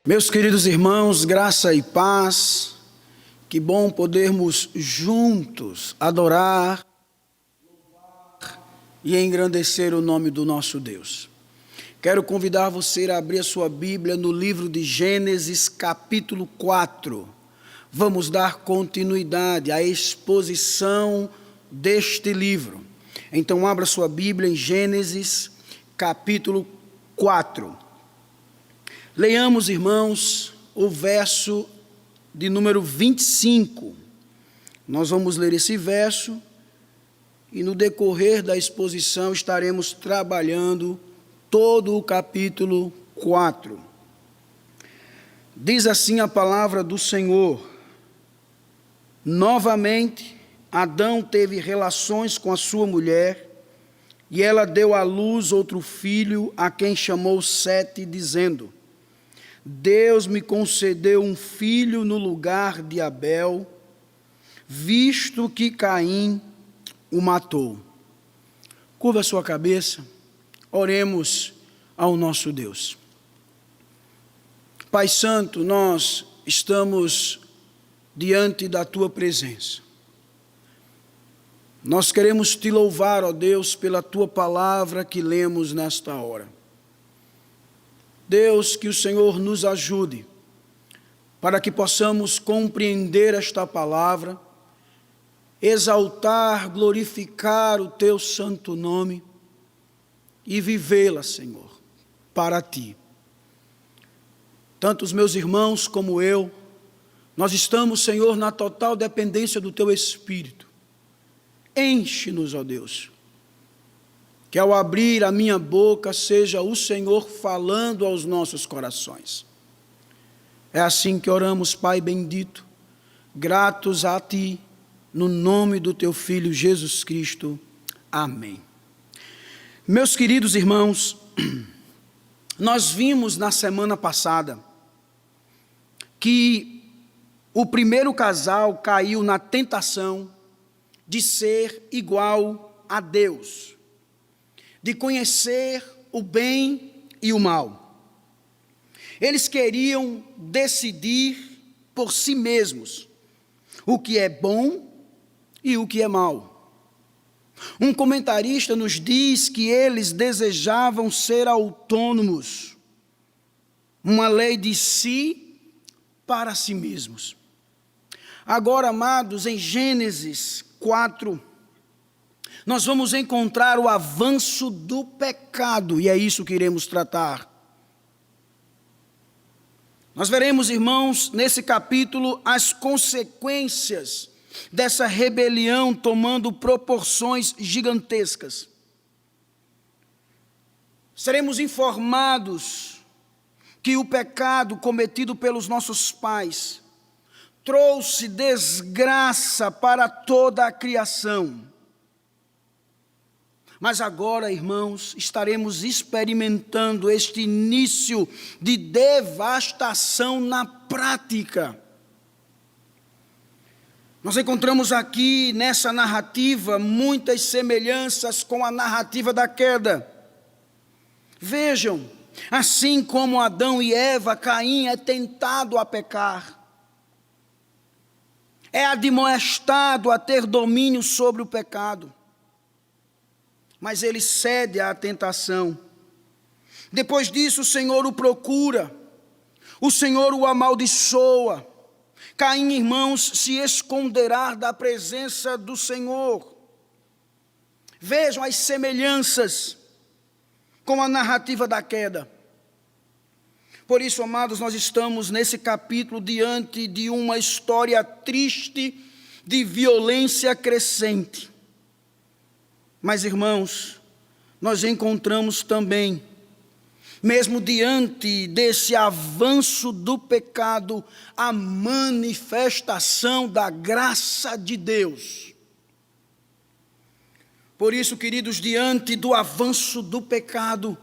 Meus queridos irmãos, graça e paz, que bom podermos juntos adorar e engrandecer o nome do nosso Deus. Quero convidar você a abrir a sua Bíblia no livro de Gênesis, capítulo 4. Vamos dar continuidade à exposição deste livro. Então, abra sua Bíblia em Gênesis, capítulo 4. Leiamos, irmãos, o verso de número 25. Nós vamos ler esse verso e no decorrer da exposição estaremos trabalhando todo o capítulo 4. Diz assim a palavra do Senhor: novamente, Adão teve relações com a sua mulher, e ela deu à luz outro filho, a quem chamou Sete, dizendo: Deus me concedeu um filho no lugar de Abel, visto que Caim o matou. Curva a sua cabeça, oremos ao nosso Deus. Pai Santo, nós estamos diante da Tua presença. Nós queremos Te louvar, ó Deus, pela Tua palavra que lemos nesta hora. Deus, que o Senhor nos ajude para que possamos compreender esta palavra, exaltar, glorificar o Teu santo nome e vivê-la, Senhor, para Ti. Tanto os meus irmãos como eu, nós estamos, Senhor, na total dependência do Teu Espírito. Enche-nos, ó Deus, que ao abrir a minha boca seja o Senhor falando aos nossos corações. É assim que oramos, Pai bendito, gratos a Ti, no nome do Teu Filho Jesus Cristo. Amém. Meus queridos irmãos, nós vimos na semana passada que o primeiro casal caiu na tentação de ser igual a Deus, de conhecer o bem e o mal. Eles queriam decidir por si mesmos o que é bom e o que é mal. Um comentarista nos diz que eles desejavam ser autônomos, uma lei de si para si mesmos. Agora, amados, em Gênesis 4, nós vamos encontrar o avanço do pecado, e é isso que iremos tratar. Nós veremos, irmãos, nesse capítulo, as consequências dessa rebelião tomando proporções gigantescas. Seremos informados que o pecado cometido pelos nossos pais trouxe desgraça para toda a criação. Mas agora, irmãos, estaremos experimentando este início de devastação na prática. Nós encontramos aqui nessa narrativa muitas semelhanças com a narrativa da queda. Vejam, assim como Adão e Eva, Caim é tentado a pecar. É admoestado a ter domínio sobre o pecado. Mas ele cede à tentação. Depois disso, o Senhor o procura, o Senhor o amaldiçoa. Caim, irmãos, se esconderá da presença do Senhor. Vejam as semelhanças com a narrativa da queda. Por isso, amados, nós estamos nesse capítulo diante de uma história triste de violência crescente. Mas, irmãos, nós encontramos também, mesmo diante desse avanço do pecado, a manifestação da graça de Deus. Por isso, queridos, diante do avanço do pecado,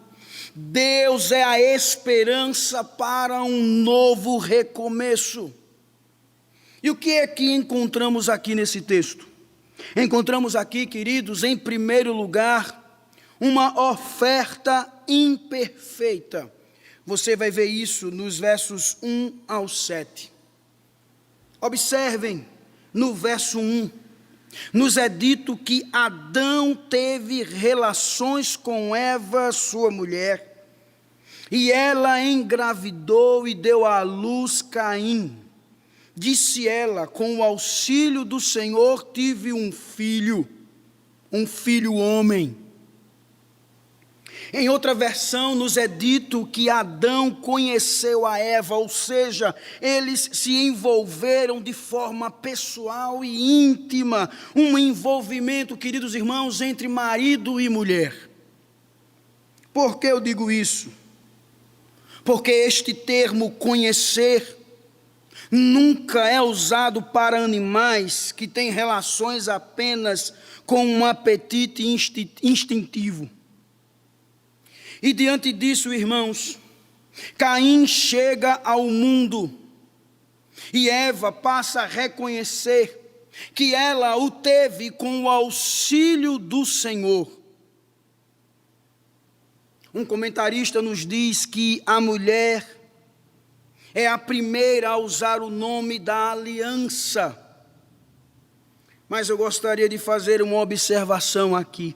Deus é a esperança para um novo recomeço. E o que é que encontramos aqui nesse texto? Encontramos aqui, queridos, em primeiro lugar, uma oferta imperfeita. Você vai ver isso nos versos 1 ao 7. Observem, no verso 1, nos é dito que Adão teve relações com Eva, sua mulher, e ela engravidou e deu à luz Caim. Disse ela, com o auxílio do Senhor tive um filho homem. Em outra versão, nos é dito que Adão conheceu a Eva, ou seja, eles se envolveram de forma pessoal e íntima, um envolvimento, queridos irmãos, entre marido e mulher. Por que eu digo isso? Porque este termo conhecer nunca é usado para animais que têm relações apenas com um apetite instintivo. E diante disso, irmãos, Caim chega ao mundo e Eva passa a reconhecer que ela o teve com o auxílio do Senhor. Um comentarista nos diz que a mulher é a primeira a usar o nome da aliança. Mas eu gostaria de fazer uma observação aqui.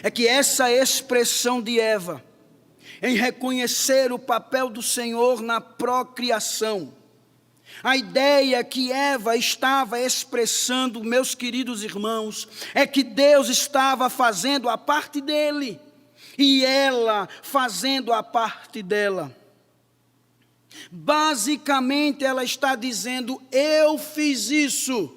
É que essa expressão de Eva, em reconhecer o papel do Senhor na procriação, a ideia que Eva estava expressando, meus queridos irmãos, é que Deus estava fazendo a parte dele, e ela fazendo a parte dela. Basicamente ela está dizendo, eu fiz isso.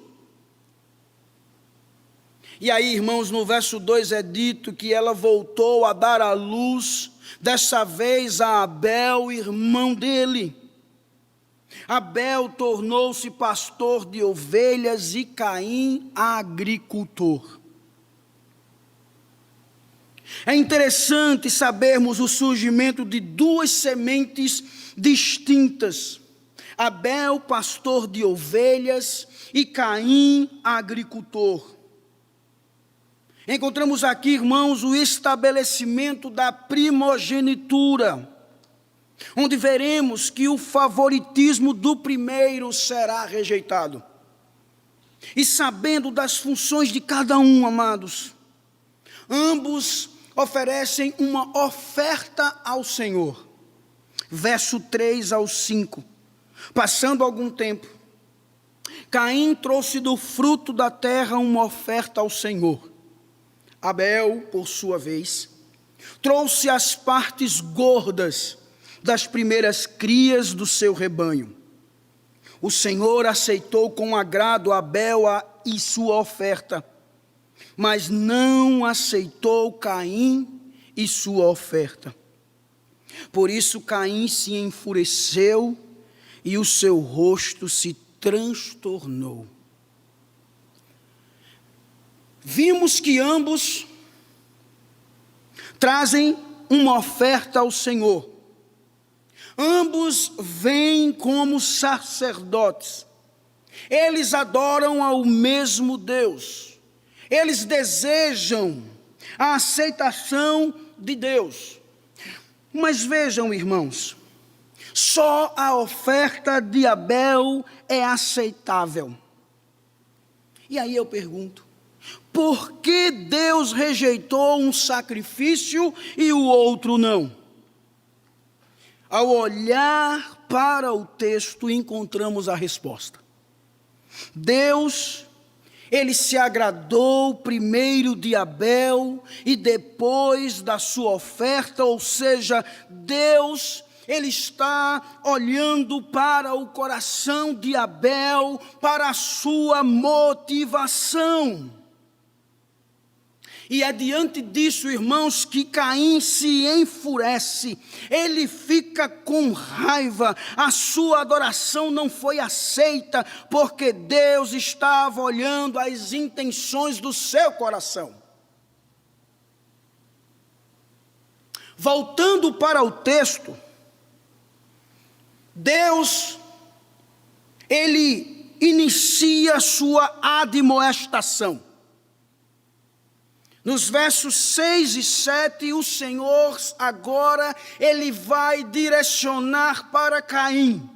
E aí, irmãos, no verso 2 é dito que ela voltou a dar à luz, dessa vez a Abel, irmão dele. Abel tornou-se pastor de ovelhas e Caim agricultor. É interessante sabermos o surgimento de duas sementes distintas. Abel, pastor de ovelhas, e Caim, agricultor. Encontramos aqui, irmãos, o estabelecimento da primogenitura, onde veremos que o favoritismo do primeiro será rejeitado. E sabendo das funções de cada um, amados, ambos oferecem uma oferta ao Senhor. Verso 3 ao 5. Passando algum tempo, Caim trouxe do fruto da terra uma oferta ao Senhor. Abel, por sua vez, trouxe as partes gordas das primeiras crias do seu rebanho. O Senhor aceitou com agrado Abel e sua oferta, mas não aceitou Caim e sua oferta. Por isso Caim se enfureceu e o seu rosto se transtornou. Vimos que ambos trazem uma oferta ao Senhor. Ambos vêm como sacerdotes. Eles adoram ao mesmo Deus. Eles desejam a aceitação de Deus. Mas vejam, irmãos, só a oferta de Abel é aceitável. E aí eu pergunto, por que Deus rejeitou um sacrifício e o outro não? Ao olhar para o texto, encontramos a resposta. Deus, ele se agradou primeiro de Abel e depois da sua oferta, ou seja, Deus, ele está olhando para o coração de Abel, para a sua motivação. E é diante disso, irmãos, que Caim se enfurece, ele fica com raiva, a sua adoração não foi aceita, porque Deus estava olhando as intenções do seu coração. Voltando para o texto, Deus, ele inicia sua admoestação. Nos versos 6 e 7, o Senhor agora, ele vai direcionar para Caim.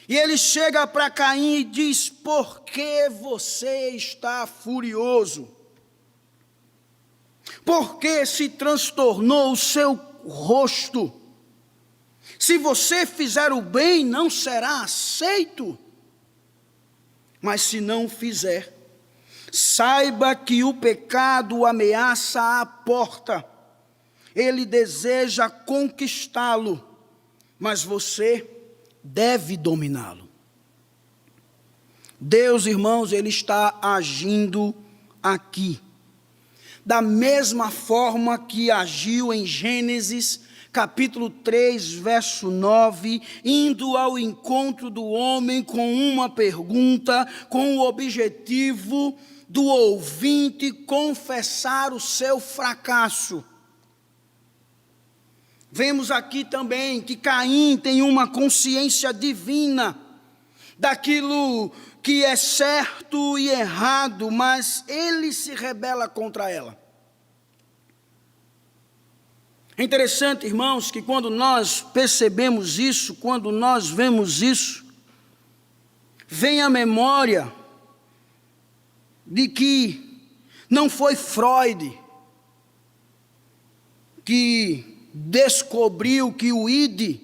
E ele chega para Caim e diz: por que você está furioso? Por que se transtornou o seu rosto? Se você fizer o bem, não será aceito. Mas se não fizer, saiba que o pecado ameaça a porta. Ele deseja conquistá-lo, mas você deve dominá-lo. Deus, irmãos, ele está agindo aqui da mesma forma que agiu em Gênesis capítulo 3, verso 9, indo ao encontro do homem com uma pergunta, com o objetivo do ouvinte confessar o seu fracasso. Vemos aqui também que Caim tem uma consciência divina daquilo que é certo e errado, mas ele se rebela contra ela. É interessante, irmãos, que quando nós percebemos isso, quando nós vemos isso, vem a memória de que não foi Freud que descobriu que o id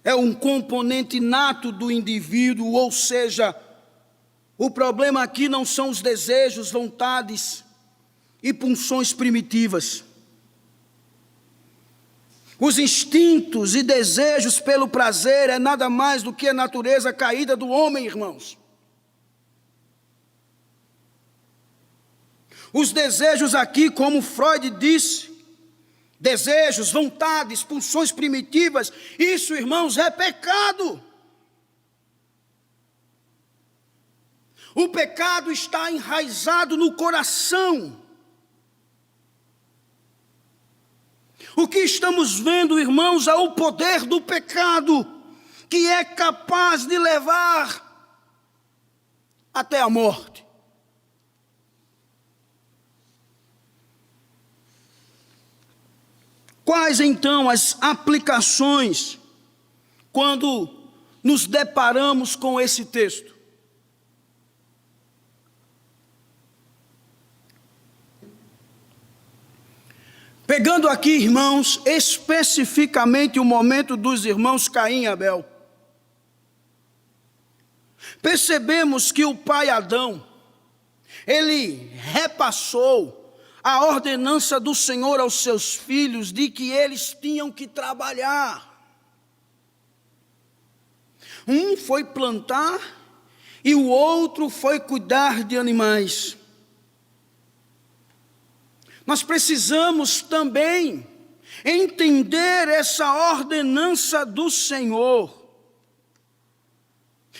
é um componente nato do indivíduo, ou seja, o problema aqui não são os desejos, vontades e pulsões primitivas. Os instintos e desejos pelo prazer é nada mais do que a natureza caída do homem, irmãos. Os desejos aqui, como Freud disse, desejos, vontades, pulsões primitivas, isso, irmãos, é pecado. O pecado está enraizado no coração. O que estamos vendo, irmãos, é o poder do pecado, que é capaz de levar até a morte. Quais então as aplicações quando nos deparamos com esse texto? Pegando aqui, irmãos, especificamente o momento dos irmãos Caim e Abel, percebemos que o pai Adão, ele repassou a ordenança do Senhor aos seus filhos de que eles tinham que trabalhar. Um foi plantar e o outro foi cuidar de animais. Nós precisamos também entender essa ordenança do Senhor.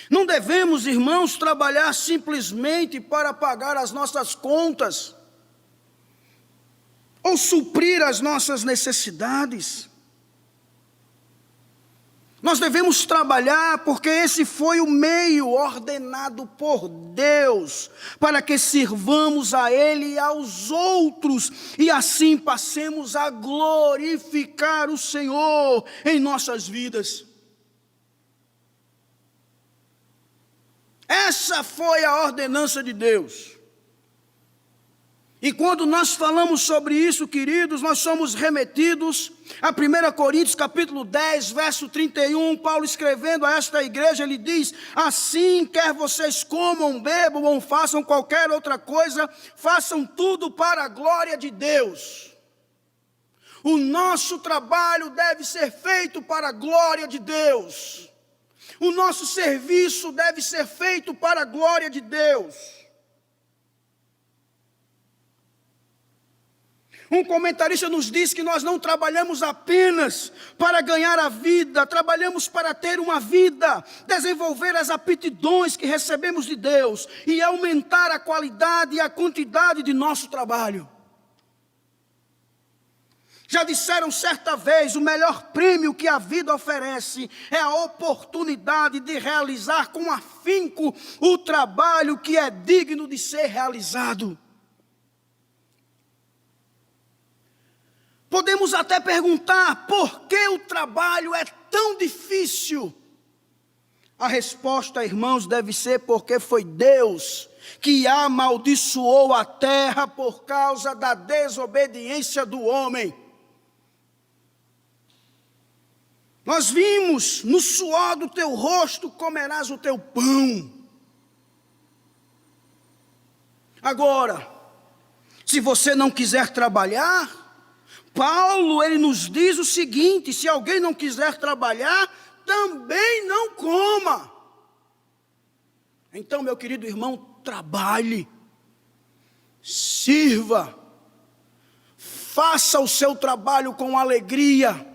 Não devemos, irmãos, trabalhar simplesmente para pagar as nossas contas ou suprir as nossas necessidades. Nós devemos trabalhar porque esse foi o meio ordenado por Deus para que sirvamos a Ele e aos outros e assim passemos a glorificar o Senhor em nossas vidas. Essa foi a ordenança de Deus. E quando nós falamos sobre isso, queridos, nós somos remetidos a 1 Coríntios capítulo 10, verso 31, Paulo escrevendo a esta igreja, ele diz: assim, quer vocês comam, bebam ou façam qualquer outra coisa, façam tudo para a glória de Deus. O nosso trabalho deve ser feito para a glória de Deus. O nosso serviço deve ser feito para a glória de Deus. Um comentarista nos diz que nós não trabalhamos apenas para ganhar a vida, trabalhamos para ter uma vida, desenvolver as aptidões que recebemos de Deus e aumentar a qualidade e a quantidade de nosso trabalho. Já disseram certa vez, o melhor prêmio que a vida oferece é a oportunidade de realizar com afinco o trabalho que é digno de ser realizado. Podemos até perguntar por que o trabalho é tão difícil. A resposta, irmãos, deve ser porque foi Deus que amaldiçoou a terra por causa da desobediência do homem. Nós vimos: no suor do teu rosto comerás o teu pão. Agora, se você não quiser trabalhar, Paulo, ele nos diz o seguinte: se alguém não quiser trabalhar, também não coma. Então, meu querido irmão, trabalhe, sirva, faça o seu trabalho com alegria,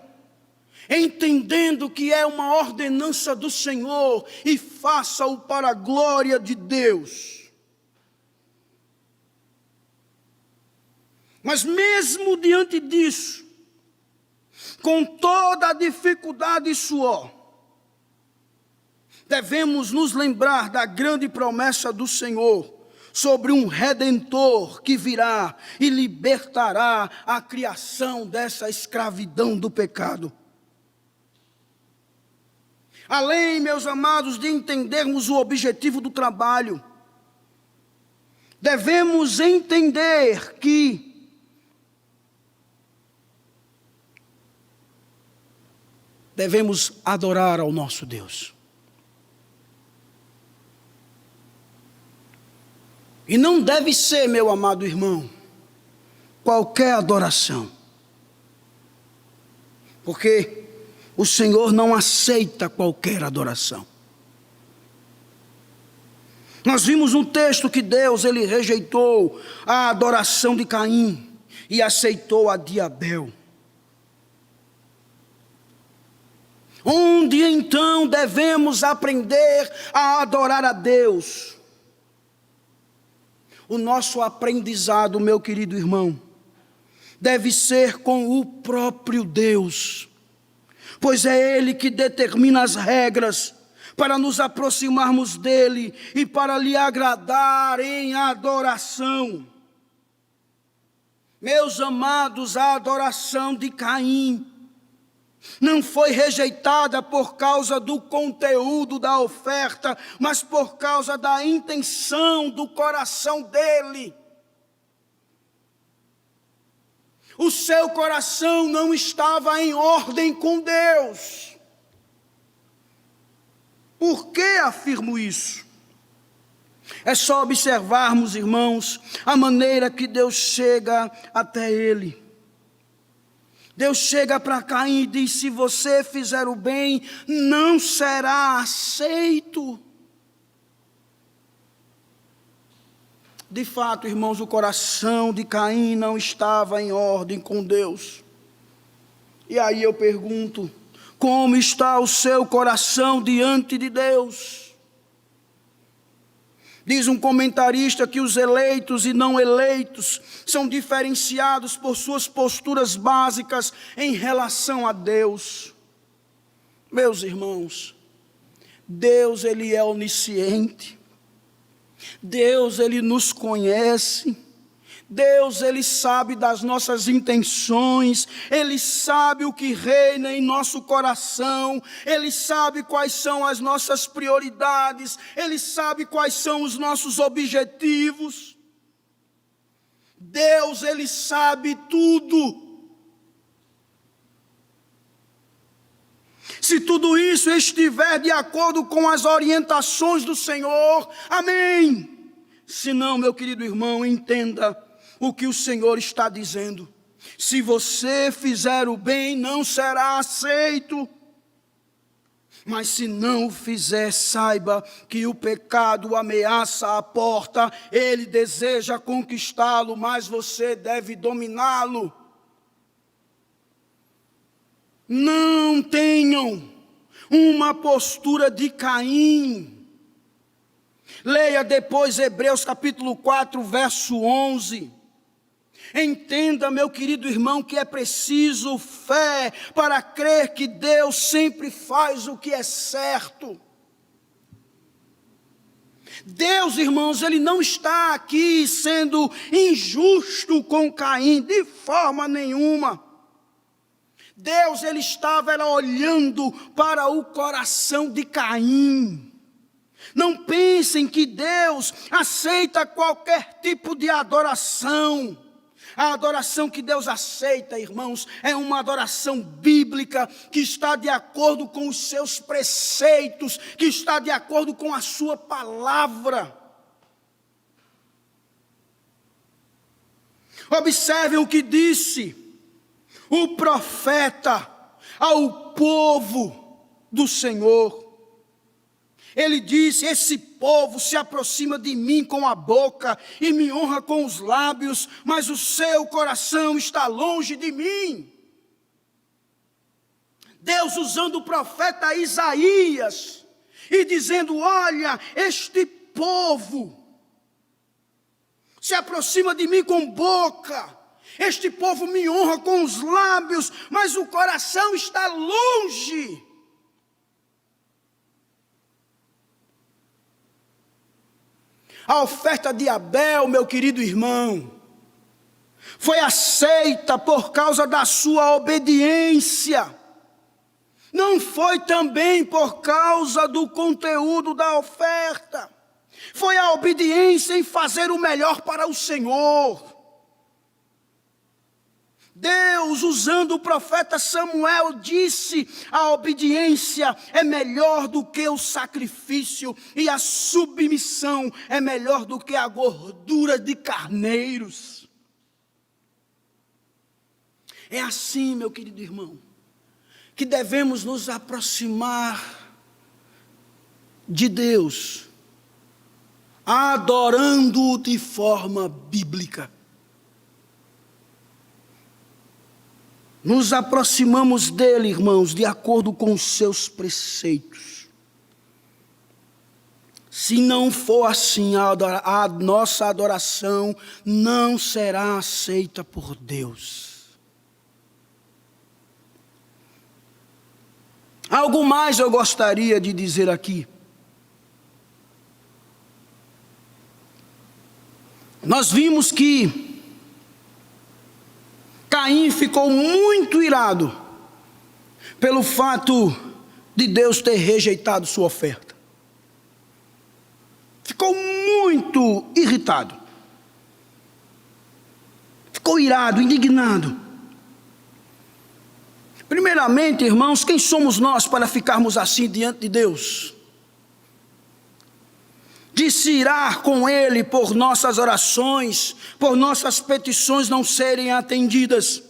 entendendo que é uma ordenança do Senhor, e faça-o para a glória de Deus. Mas mesmo diante disso, com toda a dificuldade e suor, devemos nos lembrar da grande promessa do Senhor sobre um Redentor que virá e libertará a criação dessa escravidão do pecado. Além, meus amados, de entendermos o objetivo do trabalho, devemos entender que devemos adorar ao nosso Deus. E não deve ser, meu amado irmão, qualquer adoração. Porque o Senhor não aceita qualquer adoração. Nós vimos no texto que Deus, ele rejeitou a adoração de Caim e aceitou a de Abel. Onde então devemos aprender a adorar a Deus? O nosso aprendizado, meu querido irmão, deve ser com o próprio Deus, pois é Ele que determina as regras para nos aproximarmos dEle e para lhe agradar em adoração. Meus amados, a adoração de Caim não foi rejeitada por causa do conteúdo da oferta, mas por causa da intenção do coração dele. O seu coração não estava em ordem com Deus. Por que afirmo isso? É só observarmos, irmãos, a maneira que Deus chega até ele. Deus chega para Caim e diz: se você fizer o bem, não será aceito. De fato, irmãos, o coração de Caim não estava em ordem com Deus. E aí eu pergunto: como está o seu coração diante de Deus? Diz um comentarista que os eleitos e não eleitos são diferenciados por suas posturas básicas em relação a Deus. Meus irmãos, Deus, ele é onisciente. Deus, ele nos conhece. Deus, ele sabe das nossas intenções, ele sabe o que reina em nosso coração, ele sabe quais são as nossas prioridades, ele sabe quais são os nossos objetivos. Deus, ele sabe tudo. Se tudo isso estiver de acordo com as orientações do Senhor, amém. Se não, meu querido irmão, entenda o que o Senhor está dizendo: se você fizer o bem, não será aceito. Mas se não o fizer, saiba que o pecado ameaça a porta, ele deseja conquistá-lo, mas você deve dominá-lo. Não tenham uma postura de Caim. Leia depois Hebreus capítulo 4, verso 11. Entenda, meu querido irmão, que é preciso fé para crer que Deus sempre faz o que é certo. Deus, irmãos, ele não está aqui sendo injusto com Caim, de forma nenhuma. Deus, ele estava olhando para o coração de Caim. Não pensem que Deus aceita qualquer tipo de adoração. A adoração que Deus aceita, irmãos, é uma adoração bíblica que está de acordo com os seus preceitos, que está de acordo com a sua palavra. Observem o que disse o profeta ao povo do Senhor. Ele disse: esse povo se aproxima de mim com a boca e me honra com os lábios, mas o seu coração está longe de mim. Deus usando o profeta Isaías e dizendo: olha, este povo se aproxima de mim com boca, este povo me honra com os lábios, mas o coração está longe. A oferta de Abel, meu querido irmão, foi aceita por causa da sua obediência. Não foi também por causa do conteúdo da oferta. Foi a obediência em fazer o melhor para o Senhor. Deus, usando o profeta Samuel, disse: a obediência é melhor do que o sacrifício, e a submissão é melhor do que a gordura de carneiros. É assim, meu querido irmão, que devemos nos aproximar de Deus, adorando-o de forma bíblica. Nos aproximamos dele, irmãos, de acordo com os seus preceitos. Se não for assim, a nossa adoração não será aceita por Deus. Algo mais eu gostaria de dizer aqui. Nós vimos que Caim ficou muito irado pelo fato de Deus ter rejeitado sua oferta. Ficou muito irritado. Ficou irado, indignado. Primeiramente, irmãos, quem somos nós para ficarmos assim diante de Deus? De se irar com Ele por nossas orações, por nossas petições não serem atendidas.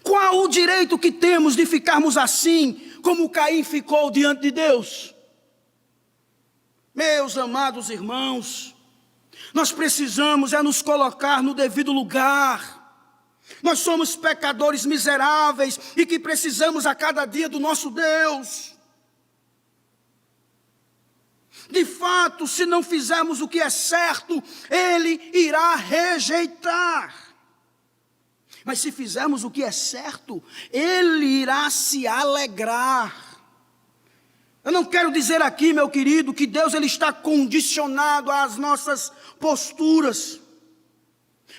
Qual o direito que temos de ficarmos assim, como Caim ficou diante de Deus? Meus amados irmãos, nós precisamos nos colocar no devido lugar. Nós somos pecadores miseráveis e que precisamos a cada dia do nosso Deus. De fato, se não fizermos o que é certo, Ele irá rejeitar. Mas se fizermos o que é certo, Ele irá se alegrar. Eu não quero dizer aqui, meu querido, que Deus ele está condicionado às nossas posturas.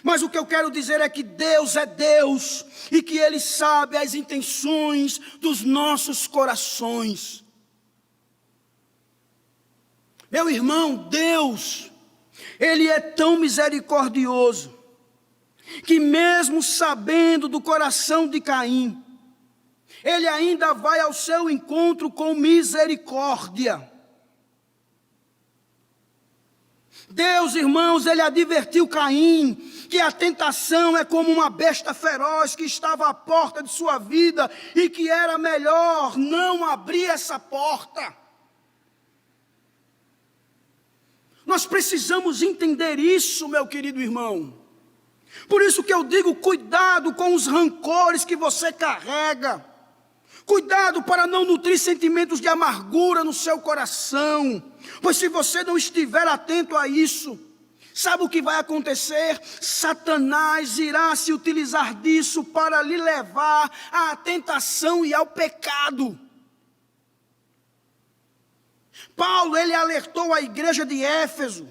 Mas o que eu quero dizer é que Deus é Deus e que Ele sabe as intenções dos nossos corações. Meu irmão, Deus, Ele é tão misericordioso, que mesmo sabendo do coração de Caim, Ele ainda vai ao seu encontro com misericórdia. Deus, irmãos, Ele advertiu Caim que a tentação é como uma besta feroz que estava à porta de sua vida e que era melhor não abrir essa porta. Nós precisamos entender isso, meu querido irmão. Por isso que eu digo, cuidado com os rancores que você carrega. Cuidado para não nutrir sentimentos de amargura no seu coração. Pois se você não estiver atento a isso, sabe o que vai acontecer? Satanás irá se utilizar disso para lhe levar à tentação e ao pecado. Paulo, ele alertou a igreja de Éfeso,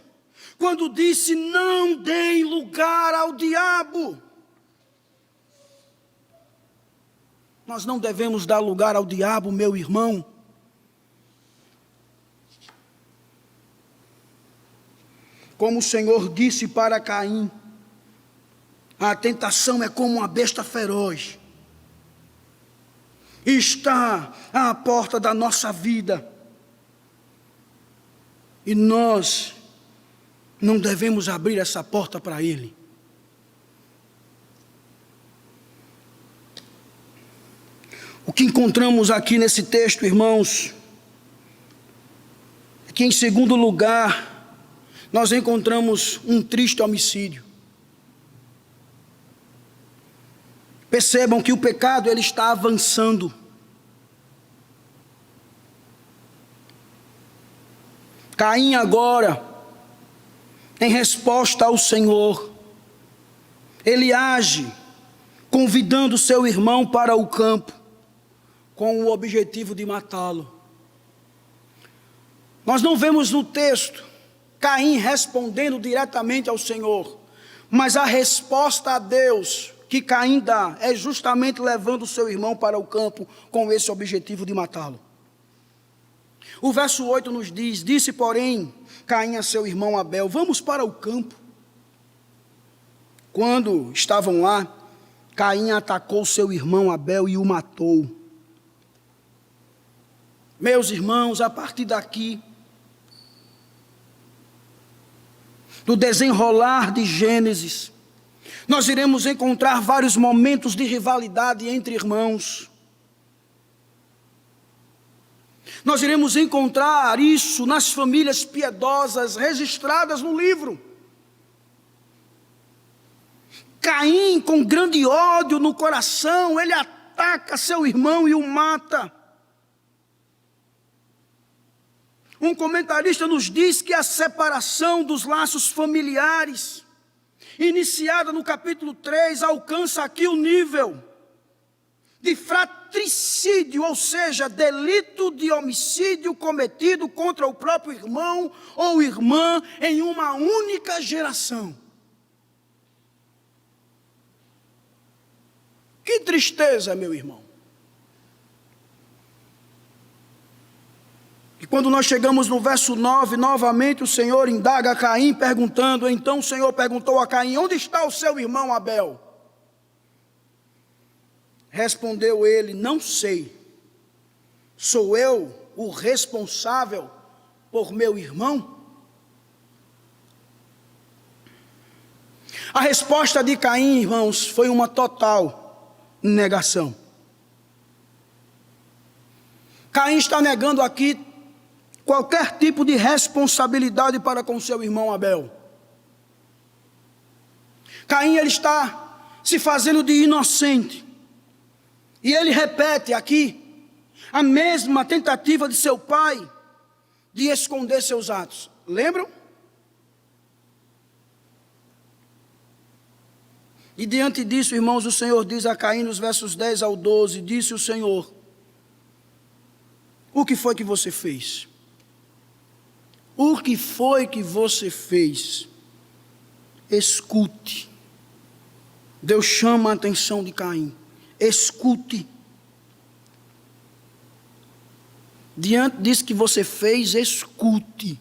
quando disse: não deem lugar ao diabo. nós não devemos dar lugar ao diabo, meu irmão. Como o Senhor disse para Caim, a tentação é como uma besta feroz. Está à porta da nossa vida. E nós não devemos abrir essa porta para ele. O que encontramos aqui nesse texto, irmãos, é que em segundo lugar, nós encontramos um triste homicídio. Percebam que o pecado ele está avançando. Caim agora, em resposta ao Senhor, ele age convidando seu irmão para o campo, com o objetivo de matá-lo. Nós não vemos no texto Caim respondendo diretamente ao Senhor, mas a resposta a Deus que Caim dá é justamente levando seu irmão para o campo com esse objetivo de matá-lo. O verso 8 nos diz: disse, porém, Caim a seu irmão Abel, vamos para o campo. Quando estavam lá, Caim atacou seu irmão Abel e o matou. Meus irmãos, a partir daqui, do desenrolar de Gênesis, nós iremos encontrar vários momentos de rivalidade entre irmãos. Nós iremos encontrar isso nas famílias piedosas registradas no livro. Caim, com grande ódio no coração, ele ataca seu irmão e o mata. Um comentarista nos diz que a separação dos laços familiares, iniciada no capítulo 3, alcança aqui o nível de fratricídio, ou seja, delito de homicídio cometido contra o próprio irmão ou irmã em uma única geração. Que tristeza, meu irmão. E quando nós chegamos no verso 9, novamente o Senhor indaga a Caim, perguntando, então o Senhor perguntou a Caim, onde está o seu irmão Abel? Respondeu ele, não sei, sou eu o responsável por meu irmão? A resposta de Caim, irmãos, foi uma total negação. Caim está negando aqui qualquer tipo de responsabilidade para com seu irmão Abel. Caim ele está se fazendo de inocente. E ele repete aqui a mesma tentativa de seu pai de esconder seus atos. Lembram? E diante disso, irmãos, o Senhor diz a Caim nos versos 10 ao 12, disse o Senhor, o que foi que você fez? O que foi que você fez? Escute. Deus chama a atenção de Caim. Escute. Diante disso que você fez, escute.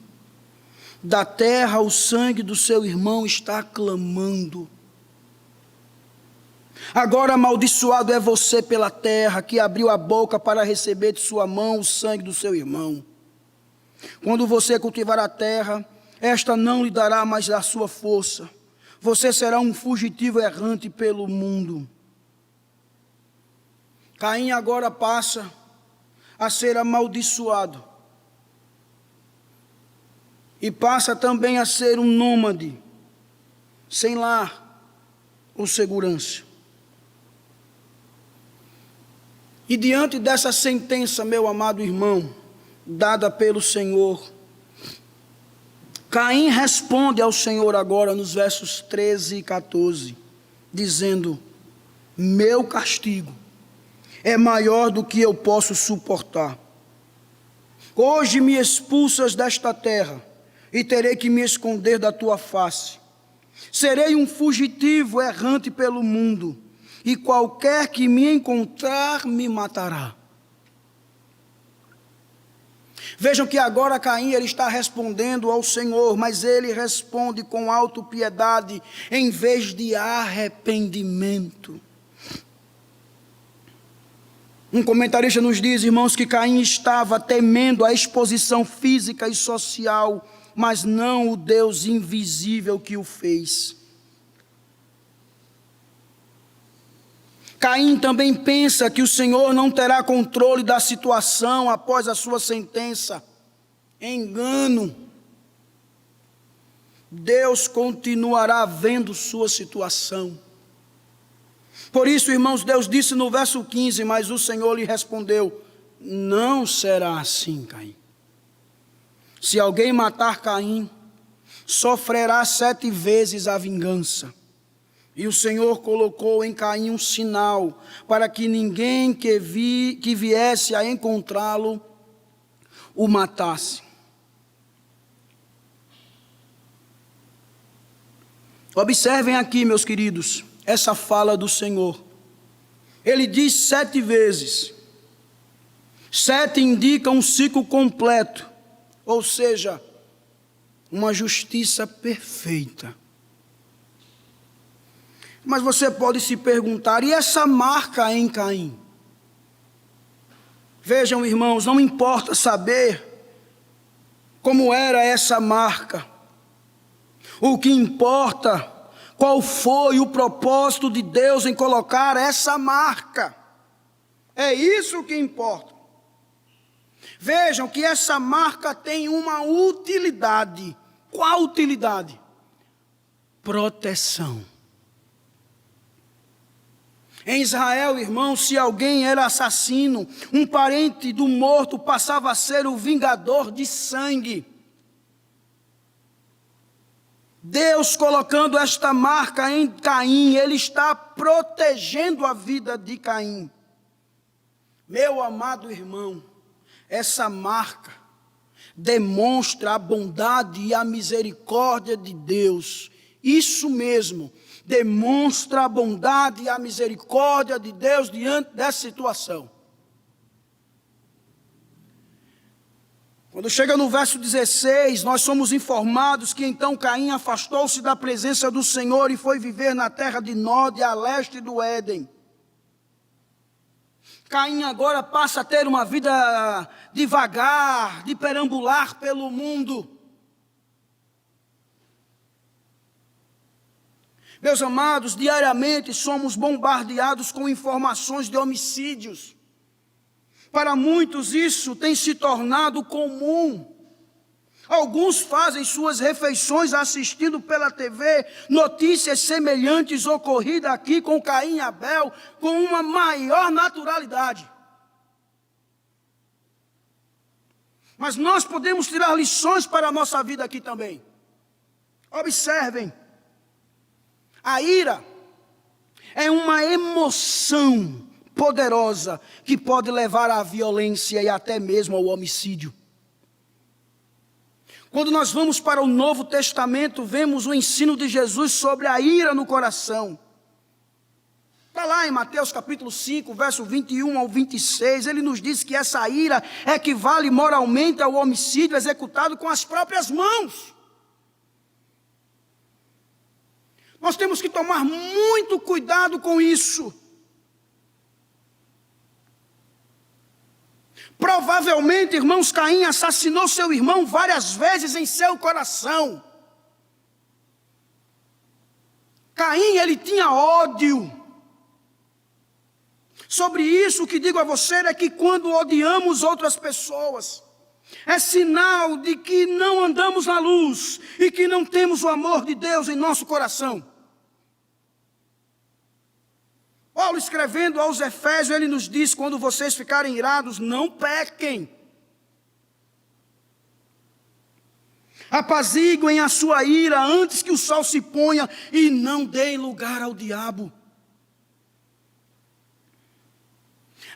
Da terra o sangue do seu irmão está clamando. Agora amaldiçoado é você pela terra, que abriu a boca para receber de sua mão o sangue do seu irmão. Quando você cultivar a terra, esta não lhe dará mais a sua força. Você será um fugitivo errante pelo mundo. Caim agora passa a ser amaldiçoado. E passa também a ser um nômade, sem lar ou segurança. E diante dessa sentença, meu amado irmão, dada pelo Senhor, Caim responde ao Senhor agora nos versos 13 e 14, dizendo, meu castigo é maior do que eu posso suportar. Hoje me expulsas desta terra e terei que me esconder da tua face. Serei um fugitivo errante pelo mundo e qualquer que me encontrar me matará. Vejam que agora Caim ele está respondendo ao Senhor, mas ele responde com autopiedade em vez de arrependimento. Um comentarista nos diz, irmãos, que Caim estava temendo a exposição física e social, mas não o Deus invisível que o fez. Caim também pensa que o Senhor não terá controle da situação após a sua sentença. Engano. Deus continuará vendo sua situação. Por isso, irmãos, Deus disse no verso 15, mas o Senhor lhe respondeu, não será assim, Caim. Se alguém matar Caim, sofrerá 7 vezes a vingança. E o Senhor colocou em Caim um sinal, para que ninguém que viesse a encontrá-lo, o matasse. Observem aqui, meus queridos, essa fala do Senhor. Ele diz 7 vezes. 7 indica um ciclo completo, ou seja, uma justiça perfeita. Mas você pode se perguntar, e essa marca em Caim? Vejam, irmãos, não importa saber como era essa marca. O que importa, qual foi o propósito de Deus em colocar essa marca. É isso que importa. Vejam que essa marca tem uma utilidade. Qual utilidade? Proteção. Em Israel, irmãos, se alguém era assassino, um parente do morto passava a ser o vingador de sangue. Deus colocando esta marca em Caim, Ele está protegendo a vida de Caim. Meu amado irmão, essa marca demonstra a bondade e a misericórdia de Deus. Isso mesmo. Demonstra a bondade e a misericórdia de Deus diante dessa situação. Quando chega no verso 16, nós somos informados que então Caim afastou-se da presença do Senhor e foi viver na terra de Nod, a leste do Éden. Caim agora passa a ter uma vida devagar, de perambular pelo mundo. Meus amados, diariamente somos bombardeados com informações de homicídios. Para muitos isso tem se tornado comum. Alguns fazem suas refeições assistindo pela TV notícias semelhantes ocorridas aqui com Caim e Abel com uma maior naturalidade. Mas nós podemos tirar lições para a nossa vida aqui também. Observem. A ira é uma emoção poderosa que pode levar à violência e até mesmo ao homicídio. Quando nós vamos para o Novo Testamento, vemos o ensino de Jesus sobre a ira no coração. Está lá em Mateus capítulo 5, verso 21 ao 26, ele nos diz que essa ira equivale moralmente ao homicídio executado com as próprias mãos. Nós temos que tomar muito cuidado com isso. Provavelmente, irmãos, Caim assassinou seu irmão várias vezes em seu coração. Caim, ele tinha ódio. Sobre isso, o que digo a você é que quando odiamos outras pessoas, é sinal de que não andamos na luz e que não temos o amor de Deus em nosso coração. Paulo, escrevendo aos Efésios, ele nos diz, quando vocês ficarem irados, não pequem. Apaziguem a sua ira antes que o sol se ponha e não deem lugar ao diabo.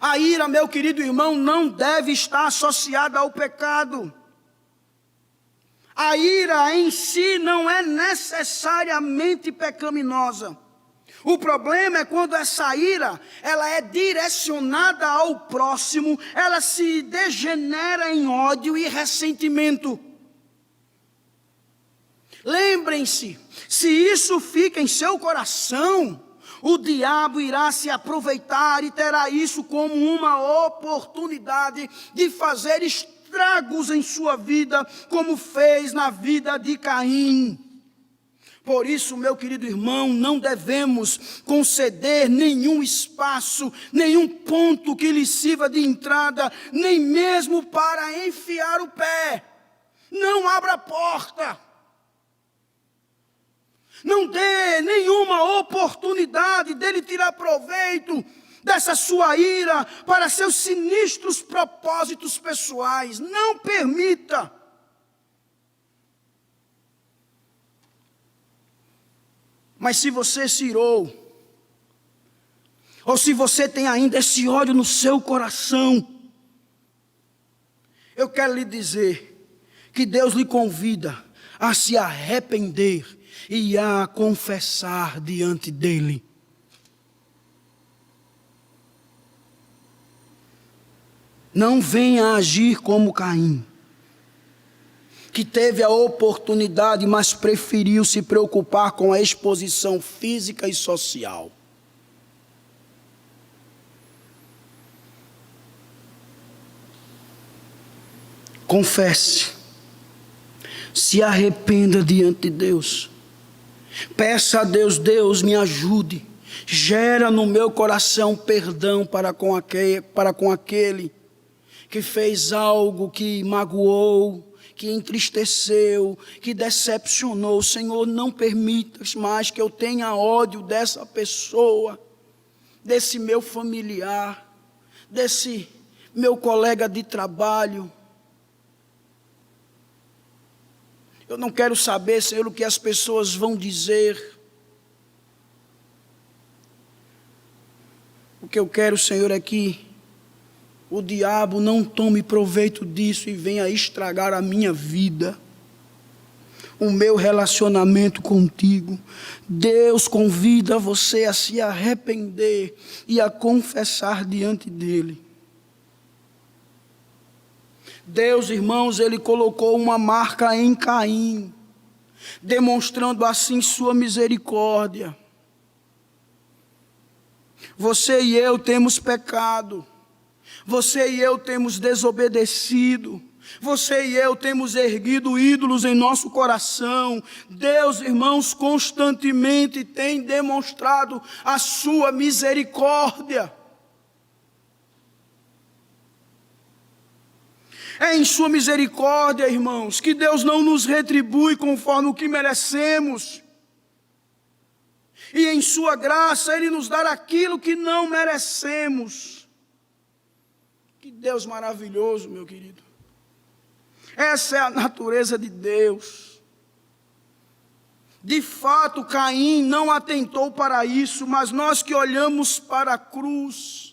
A ira, meu querido irmão, não deve estar associada ao pecado. A ira em si não é necessariamente pecaminosa. O problema é quando essa ira, ela é direcionada ao próximo, ela se degenera em ódio e ressentimento. Lembrem-se, se isso fica em seu coração, o diabo irá se aproveitar e terá isso como uma oportunidade de fazer estragos em sua vida, como fez na vida de Caim. Por isso, meu querido irmão, não devemos conceder nenhum espaço, nenhum ponto que lhe sirva de entrada, nem mesmo para enfiar o pé. Não abra a porta. Não dê nenhuma oportunidade dele tirar proveito dessa sua ira para seus sinistros propósitos pessoais. Não permita. Mas se você se irou, ou se você tem ainda esse ódio no seu coração, eu quero lhe dizer que Deus lhe convida a se arrepender e a confessar diante dele. Não venha agir como Caim, que teve a oportunidade, mas preferiu se preocupar com a exposição física e social. Confesse, se arrependa diante de Deus, peça a Deus: Deus, me ajude, gera no meu coração perdão para com aquele que fez algo que magoou, que entristeceu, que decepcionou. Senhor, não permitas mais que eu tenha ódio dessa pessoa, desse meu familiar, desse meu colega de trabalho. Eu não quero saber, Senhor, o que as pessoas vão dizer. O que eu quero, Senhor, é que o diabo não tome proveito disso e venha estragar a minha vida, o meu relacionamento contigo. Deus convida você a se arrepender e a confessar diante dele. Deus, irmãos, ele colocou uma marca em Caim, demonstrando assim sua misericórdia. Você e eu temos pecado. Você e eu temos desobedecido. Você e eu temos erguido ídolos em nosso coração. Deus, irmãos, constantemente tem demonstrado a sua misericórdia. É em sua misericórdia, irmãos, que Deus não nos retribui conforme o que merecemos. E em sua graça Ele nos dá aquilo que não merecemos. Que Deus maravilhoso, meu querido. Essa é a natureza de Deus. De fato, Caim não atentou para isso, mas nós que olhamos para a cruz,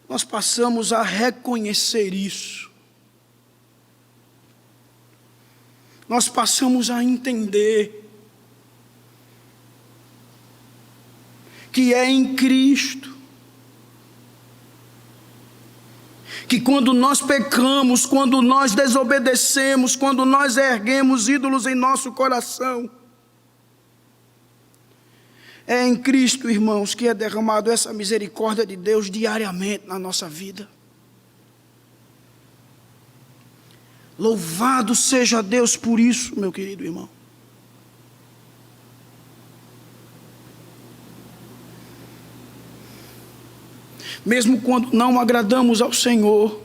nós passamos a reconhecer isso. Nós passamos a entender que é em Cristo, que quando nós pecamos, quando nós desobedecemos, quando nós erguemos ídolos em nosso coração, é em Cristo, irmãos, que é derramado essa misericórdia de Deus diariamente na nossa vida. Louvado seja Deus por isso, meu querido irmão. Mesmo quando não agradamos ao Senhor,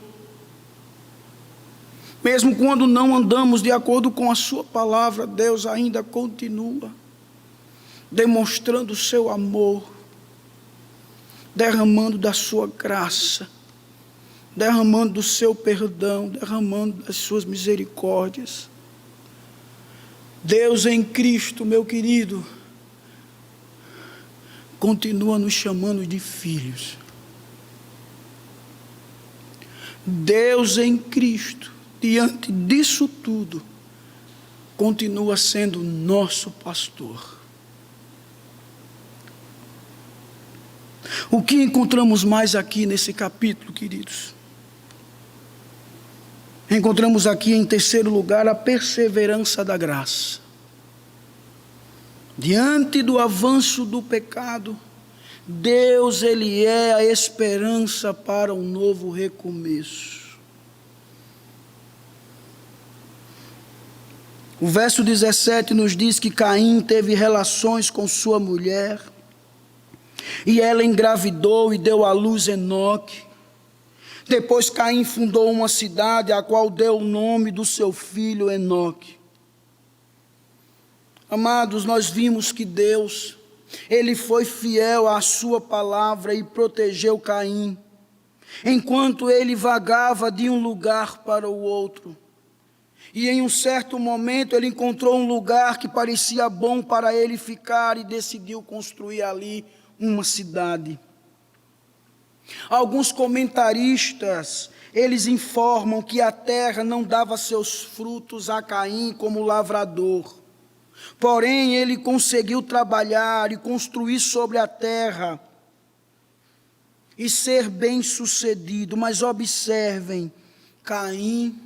mesmo quando não andamos de acordo com a sua palavra, Deus ainda continua demonstrando o seu amor, derramando da sua graça, derramando do seu perdão, derramando das suas misericórdias. Deus em Cristo, meu querido, continua nos chamando de filhos. Deus em Cristo, diante disso tudo, continua sendo nosso pastor. O que encontramos mais aqui nesse capítulo, queridos? Encontramos aqui, em terceiro lugar, a perseverança da graça. Diante do avanço do pecado, Deus, Ele é a esperança para um novo recomeço. O verso 17 nos diz que Caim teve relações com sua mulher, e ela engravidou e deu à luz Enoque. Depois Caim fundou uma cidade, a qual deu o nome do seu filho Enoque. Amados, nós vimos que Deus, Ele foi fiel à sua palavra e protegeu Caim, enquanto ele vagava de um lugar para o outro. E em um certo momento ele encontrou um lugar que parecia bom para ele ficar e decidiu construir ali uma cidade. Alguns comentaristas, eles informam que a terra não dava seus frutos a Caim como lavrador. Porém, ele conseguiu trabalhar e construir sobre a terra e ser bem-sucedido. Mas observem, Caim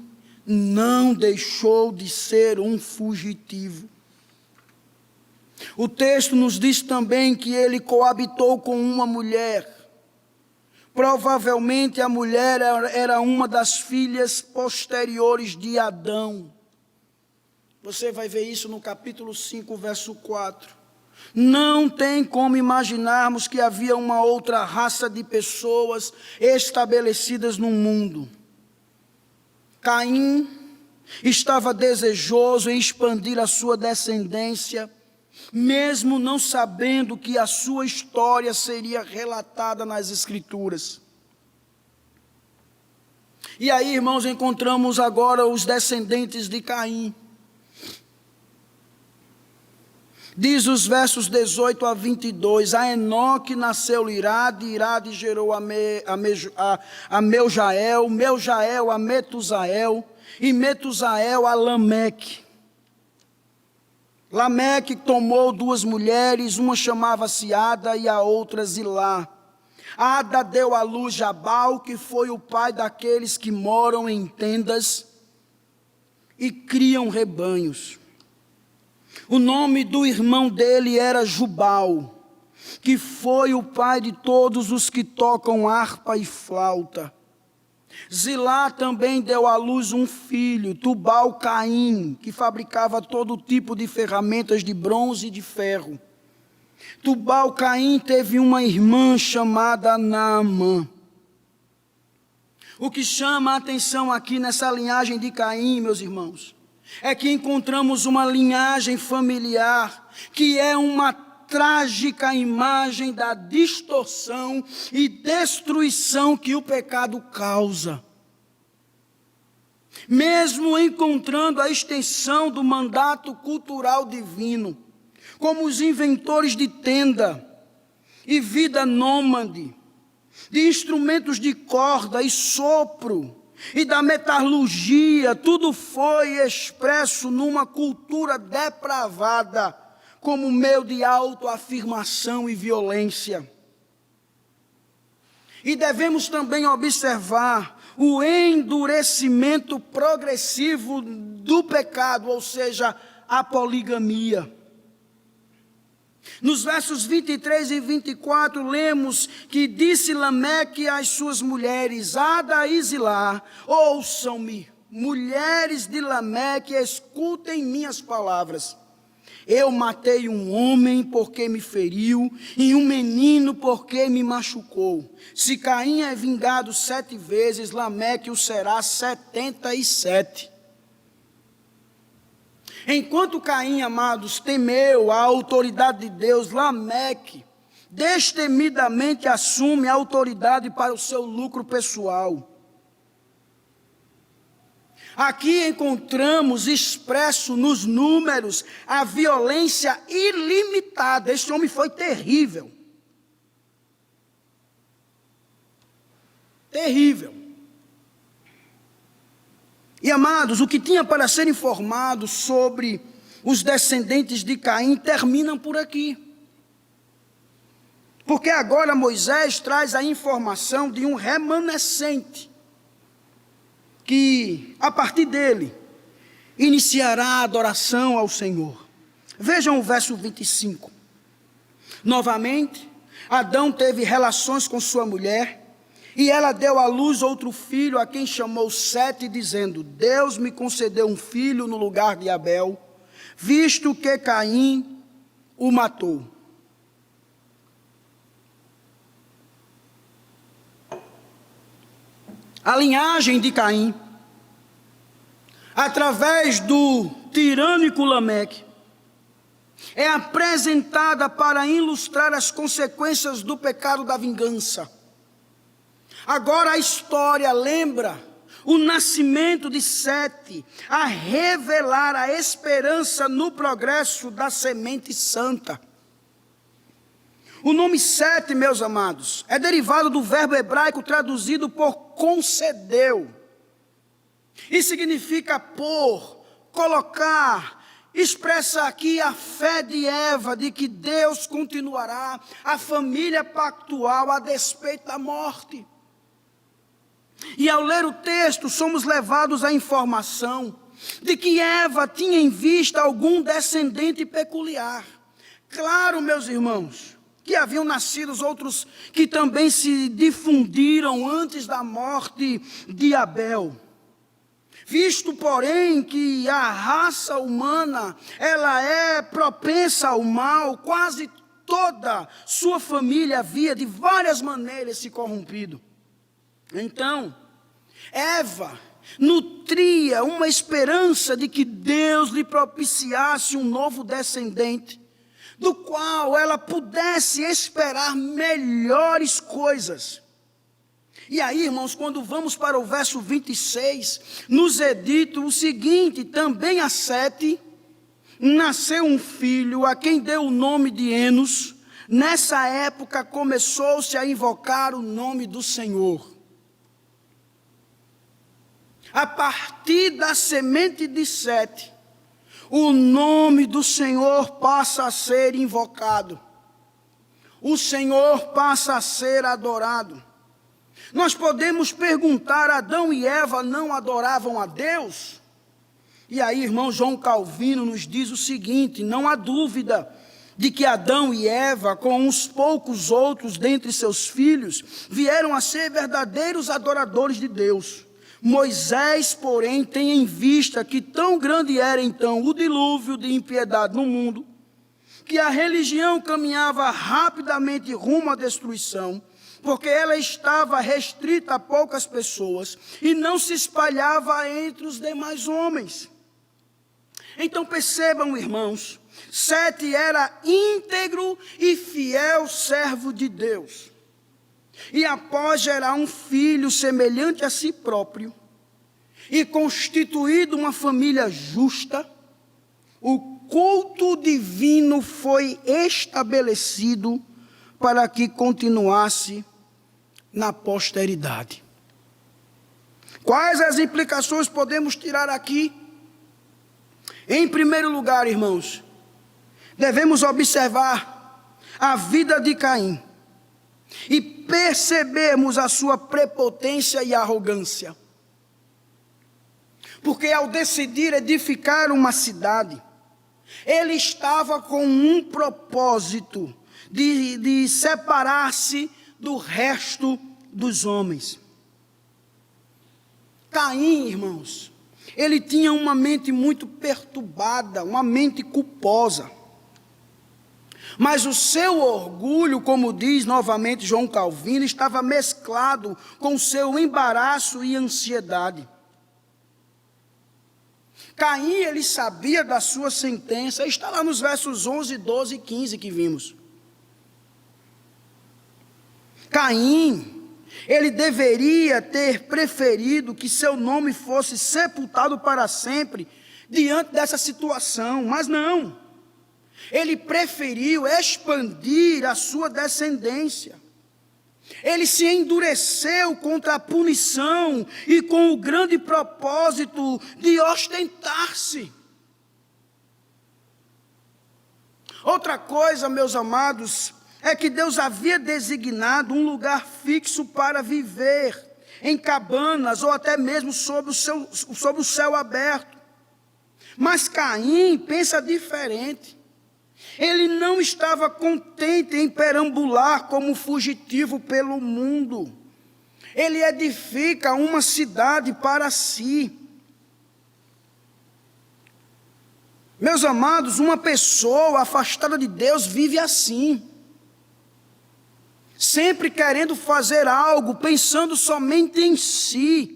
não deixou de ser um fugitivo. O texto nos diz também que ele coabitou com uma mulher. Provavelmente a mulher era uma das filhas posteriores de Adão. Você vai ver isso no capítulo 5, verso 4. Não tem como imaginarmos que havia uma outra raça de pessoas estabelecidas no mundo. Caim estava desejoso em expandir a sua descendência, mesmo não sabendo que a sua história seria relatada nas Escrituras. E aí, irmãos, encontramos agora os descendentes de Caim. Diz os versos 18 a 22, a Enoque nasceu Irade, Irade gerou a Meujael, Meujael a Metusael, e Metusael a Lameque. Lameque tomou duas mulheres, uma chamava-se Ada e a outra Zilá. Ada deu à luz Jabal, que foi o pai daqueles que moram em tendas e criam rebanhos. O nome do irmão dele era Jubal, que foi o pai de todos os que tocam harpa e flauta. Zilá também deu à luz um filho, Tubal-Caim, que fabricava todo tipo de ferramentas de bronze e de ferro. Tubal-Caim teve uma irmã chamada Naamã. O que chama a atenção aqui nessa linhagem de Caim, meus irmãos, é que encontramos uma linhagem familiar que é uma trágica imagem da distorção e destruição que o pecado causa. Mesmo encontrando a extensão do mandato cultural divino, como os inventores de tenda e vida nômade, de instrumentos de corda e sopro, e da metalurgia, tudo foi expresso numa cultura depravada, como meio de autoafirmação e violência. E devemos também observar o endurecimento progressivo do pecado, ou seja, a poligamia. Nos versos 23 e 24, lemos que disse Lameque às suas mulheres, Ada e Zilá, ouçam-me, mulheres de Lameque, escutem minhas palavras. Eu matei um homem porque me feriu, e um menino porque me machucou. Se Caim é vingado 7 vezes, Lameque o será 77. Enquanto Caim, amados, temeu a autoridade de Deus, Lameque destemidamente assume a autoridade para o seu lucro pessoal. Aqui encontramos expresso nos números a violência ilimitada. Este homem foi terrível. Terrível. E amados, o que tinha para ser informado sobre os descendentes de Caim terminam por aqui. Porque agora Moisés traz a informação de um remanescente, que a partir dele iniciará a adoração ao Senhor. Vejam o verso 25. Novamente, Adão teve relações com sua mulher, e ela deu à luz outro filho, a quem chamou Sete, dizendo: Deus me concedeu um filho no lugar de Abel, visto que Caim o matou. A linhagem de Caim, através do tirânico Lameque, é apresentada para ilustrar as consequências do pecado da vingança. Agora a história lembra o nascimento de Sete, a revelar a esperança no progresso da semente santa. O nome Sete, meus amados, é derivado do verbo hebraico traduzido por concedeu. E significa pôr, colocar, expressa aqui a fé de Eva de que Deus continuará a família pactual a despeito da morte. E ao ler o texto, somos levados à informação de que Eva tinha em vista algum descendente peculiar. Claro, meus irmãos, que haviam nascido outros que também se difundiram antes da morte de Abel. Visto, porém, que a raça humana, ela é propensa ao mal, quase toda sua família havia de várias maneiras se corrompido. Então, Eva nutria uma esperança de que Deus lhe propiciasse um novo descendente, do qual ela pudesse esperar melhores coisas. E aí, irmãos, quando vamos para o verso 26, nos é dito o seguinte: também a Sete nasceu um filho, a quem deu o nome de Enos. Nessa época começou-se a invocar o nome do Senhor. A partir da semente de Sete, o nome do Senhor passa a ser invocado. O Senhor passa a ser adorado. Nós podemos perguntar: Adão e Eva não adoravam a Deus? E aí, irmão João Calvino nos diz o seguinte: não há dúvida de que Adão e Eva, com uns poucos outros dentre seus filhos, vieram a ser verdadeiros adoradores de Deus. Moisés, porém, tem em vista que tão grande era então o dilúvio de impiedade no mundo, que a religião caminhava rapidamente rumo à destruição, porque ela estava restrita a poucas pessoas e não se espalhava entre os demais homens. Então percebam, irmãos, Sete era íntegro e fiel servo de Deus. E após gerar um filho semelhante a si próprio, e constituído uma família justa, o culto divino foi estabelecido para que continuasse na posteridade. Quais as implicações podemos tirar aqui? Em primeiro lugar, irmãos, devemos observar a vida de Caim e percebermos a sua prepotência e arrogância. Porque ao decidir edificar uma cidade, ele estava com um propósito de separar-se do resto dos homens. Caim, irmãos, ele tinha uma mente muito perturbada, uma mente culposa. Mas o seu orgulho, como diz novamente João Calvino, estava mesclado com o seu embaraço e ansiedade. Caim, ele sabia da sua sentença, está lá nos versos 11, 12 e 15 que vimos. Caim, ele deveria ter preferido que seu nome fosse sepultado para sempre diante dessa situação, mas não. Ele preferiu expandir a sua descendência. Ele se endureceu contra a punição e com o grande propósito de ostentar-se. Outra coisa, meus amados, é que Deus havia designado um lugar fixo para viver, em cabanas ou até mesmo sob o céu aberto. Mas Caim pensa diferente. Ele não estava contente em perambular como fugitivo pelo mundo. Ele edifica uma cidade para si. Meus amados, uma pessoa afastada de Deus vive assim, sempre querendo fazer algo, pensando somente em si.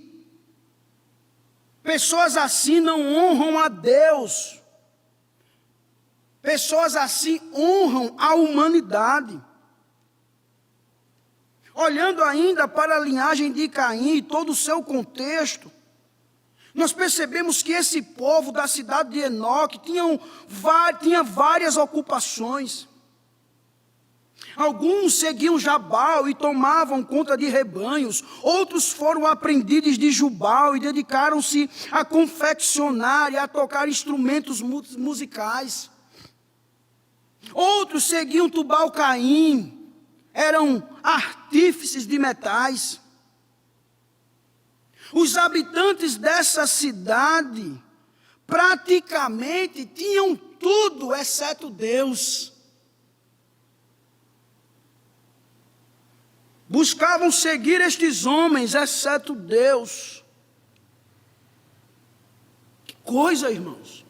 Pessoas assim não honram a Deus. Pessoas assim honram a humanidade. Olhando ainda para a linhagem de Caim e todo o seu contexto, nós percebemos que esse povo da cidade de Enoque tinha várias ocupações. Alguns seguiam Jabal e tomavam conta de rebanhos. Outros foram aprendizes de Jubal e dedicaram-se a confeccionar e a tocar instrumentos musicais. Outros seguiam Tubal-Caim, eram artífices de metais. Os habitantes dessa cidade praticamente tinham tudo exceto Deus. Buscavam seguir estes homens, exceto Deus. Que coisa, irmãos.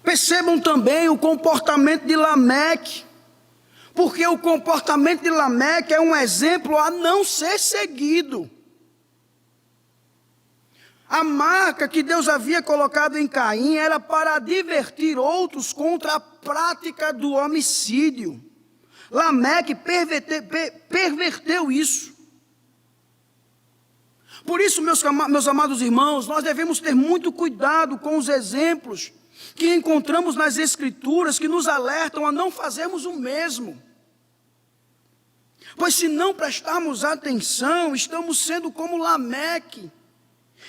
Percebam também o comportamento de Lameque, porque o comportamento de Lameque é um exemplo a não ser seguido. A marca que Deus havia colocado em Caim era para advertir outros contra a prática do homicídio. Lameque perverteu isso. Por isso, meus amados irmãos, nós devemos ter muito cuidado com os exemplos que encontramos nas Escrituras, que nos alertam a não fazermos o mesmo. Pois se não prestarmos atenção, estamos sendo como Lameque,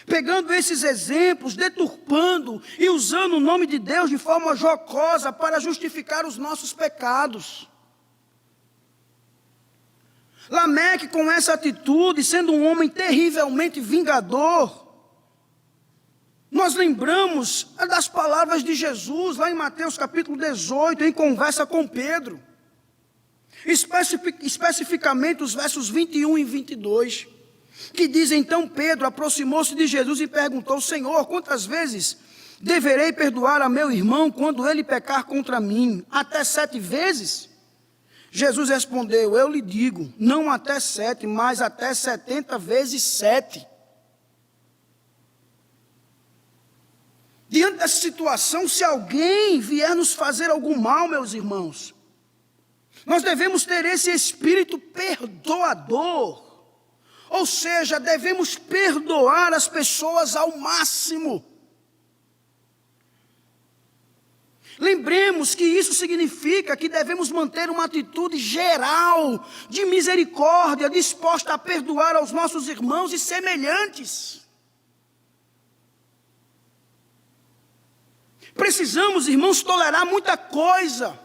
pegando esses exemplos, deturpando e usando o nome de Deus de forma jocosa para justificar os nossos pecados. Lameque, com essa atitude, sendo um homem terrivelmente vingador, nós lembramos das palavras de Jesus, lá em Mateus capítulo 18, em conversa com Pedro. Especificamente os versos 21 e 22, que diz: então Pedro aproximou-se de Jesus e perguntou: Senhor, quantas vezes deverei perdoar a meu irmão quando ele pecar contra mim? Até 7 vezes? Jesus respondeu: eu lhe digo, não até 7, mas até 70 vezes 7. Diante dessa situação, se alguém vier nos fazer algum mal, meus irmãos, nós devemos ter esse espírito perdoador. Ou seja, devemos perdoar as pessoas ao máximo. Lembremos que isso significa que devemos manter uma atitude geral de misericórdia, disposta a perdoar aos nossos irmãos e semelhantes. Precisamos, irmãos, tolerar muita coisa,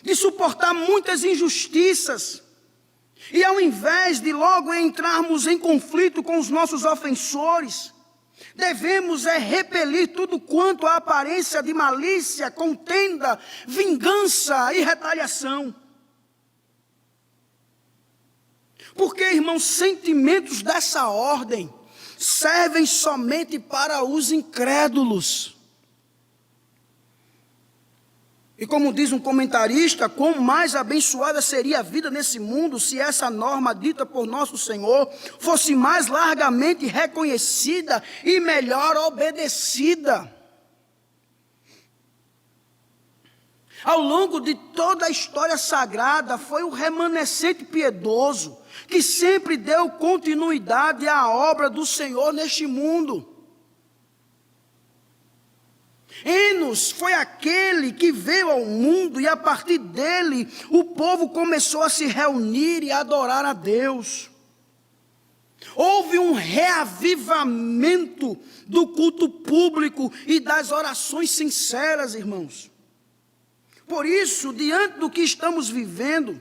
de suportar muitas injustiças, e ao invés de logo entrarmos em conflito com os nossos ofensores, devemos repelir tudo quanto a aparência de malícia, contenda, vingança e retaliação. Porque, irmãos, sentimentos dessa ordem servem somente para os incrédulos. E como diz um comentarista, quão mais abençoada seria a vida nesse mundo se essa norma dita por nosso Senhor fosse mais largamente reconhecida e melhor obedecida. Ao longo de toda a história sagrada, foi o remanescente piedoso que sempre deu continuidade à obra do Senhor neste mundo. menos foi aquele que veio ao mundo e a partir dele o povo começou a se reunir e adorar a Deus. Houve um reavivamento do culto público e das orações sinceras, irmãos. Por isso, diante do que estamos vivendo,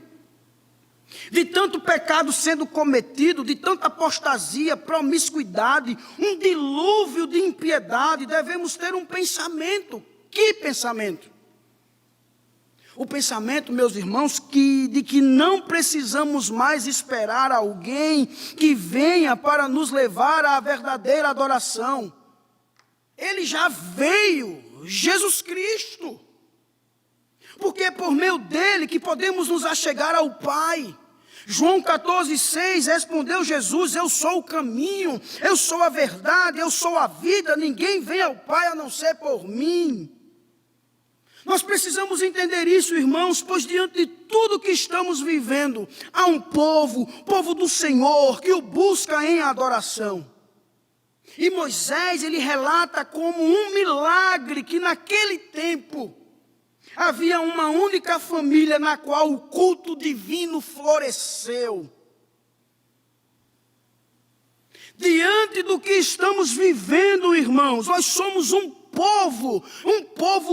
de tanto pecado sendo cometido, de tanta apostasia, promiscuidade, um dilúvio de impiedade, devemos ter um pensamento. Que pensamento? O pensamento, meus irmãos, de que não precisamos mais esperar alguém que venha para nos levar à verdadeira adoração. Ele já veio, Jesus Cristo. Porque é por meio dele que podemos nos achegar ao Pai. João 14,6 respondeu Jesus: eu sou o caminho, eu sou a verdade, eu sou a vida, ninguém vem ao Pai a não ser por mim. Nós precisamos entender isso, irmãos, pois diante de tudo que estamos vivendo, há um povo do Senhor, que o busca em adoração. E Moisés, ele relata como um milagre que naquele tempo havia uma única família na qual o culto divino floresceu. Diante do que estamos vivendo, irmãos, nós somos um povo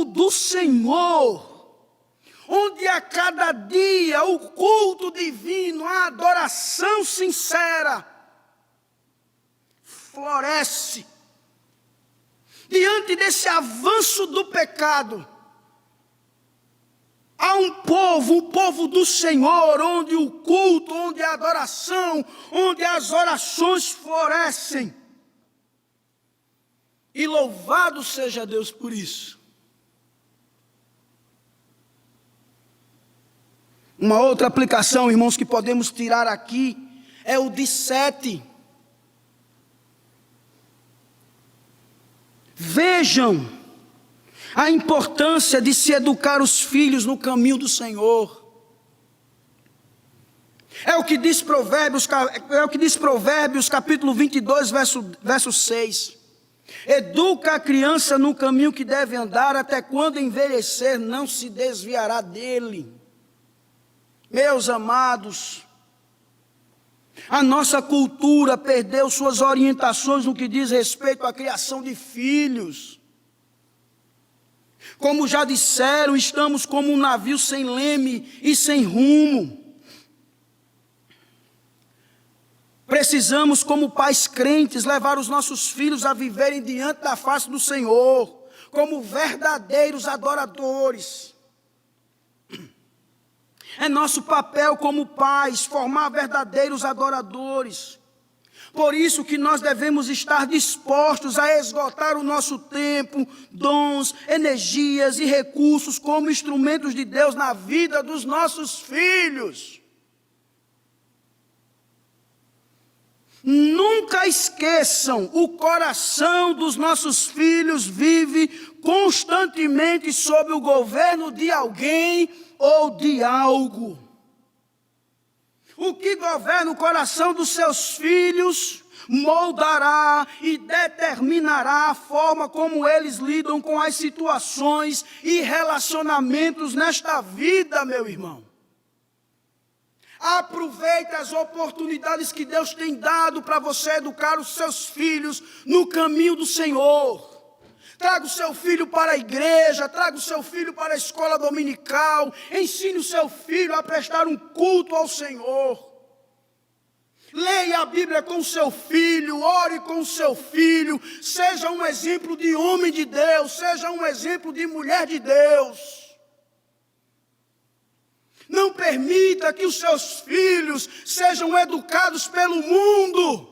do Senhor, onde a cada dia o culto divino, a adoração sincera, floresce. Diante desse avanço do pecado, há um povo do Senhor, onde o culto, onde a adoração, onde as orações florescem. E louvado seja Deus por isso. Uma outra aplicação, irmãos, que podemos tirar aqui é o de 7. Vejam a importância de se educar os filhos no caminho do Senhor. É o que diz Provérbios capítulo 22, verso 6. Educa a criança no caminho que deve andar, até quando envelhecer não se desviará dele. Meus amados, a nossa cultura perdeu suas orientações no que diz respeito à criação de filhos. Como já disseram, estamos como um navio sem leme e sem rumo. Precisamos, como pais crentes, levar os nossos filhos a viverem diante da face do Senhor, como verdadeiros adoradores. É nosso papel como pais formar verdadeiros adoradores. Por isso que nós devemos estar dispostos a esgotar o nosso tempo, dons, energias e recursos como instrumentos de Deus na vida dos nossos filhos. Nunca esqueçam, o coração dos nossos filhos vive constantemente sob o governo de alguém ou de algo. O que governa o coração dos seus filhos moldará e determinará a forma como eles lidam com as situações e relacionamentos nesta vida, meu irmão. Aproveite as oportunidades que Deus tem dado para você educar os seus filhos no caminho do Senhor. Traga o seu filho para a igreja, traga o seu filho para a escola dominical, ensine o seu filho a prestar um culto ao Senhor. Leia a Bíblia com o seu filho, ore com o seu filho, seja um exemplo de homem de Deus, seja um exemplo de mulher de Deus. Não permita que os seus filhos sejam educados pelo mundo.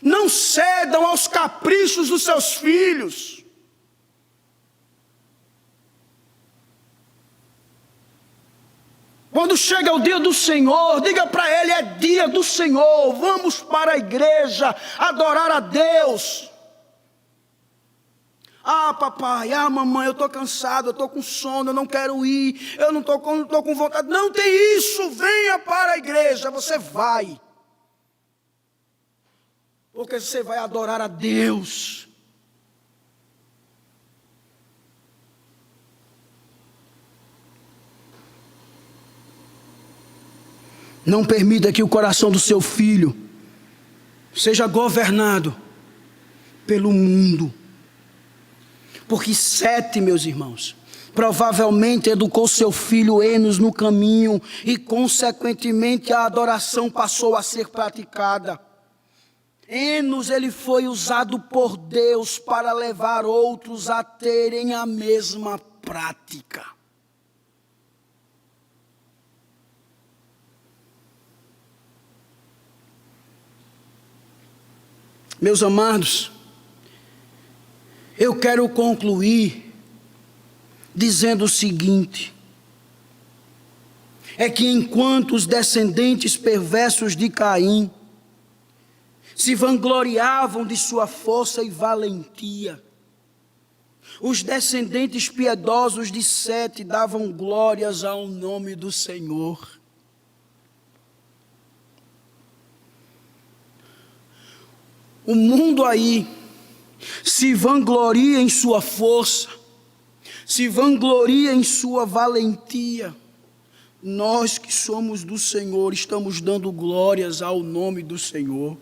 Não cedam aos caprichos dos seus filhos. Quando chega o dia do Senhor, diga para ele: é dia do Senhor, vamos para a igreja adorar a Deus. Ah, papai, mamãe, eu estou cansado, eu estou com sono, eu não quero ir, eu não estou com vontade. Não tem isso, venha para a igreja, você vai. Porque você vai adorar a Deus. Não permita que o coração do seu filho seja governado pelo mundo. Porque Sete, meus irmãos, provavelmente educou seu filho Enos no caminho e, consequentemente, a adoração passou a ser praticada. Enos, ele foi usado por Deus para levar outros a terem a mesma prática. Meus amados, eu quero concluir dizendo o seguinte: é que enquanto os descendentes perversos de Caim se vangloriavam de sua força e valentia, os descendentes piedosos de Sete davam glórias ao nome do Senhor. O mundo aí se vangloria em sua força, se vangloria em sua valentia. Nós que somos do Senhor estamos dando glórias ao nome do Senhor.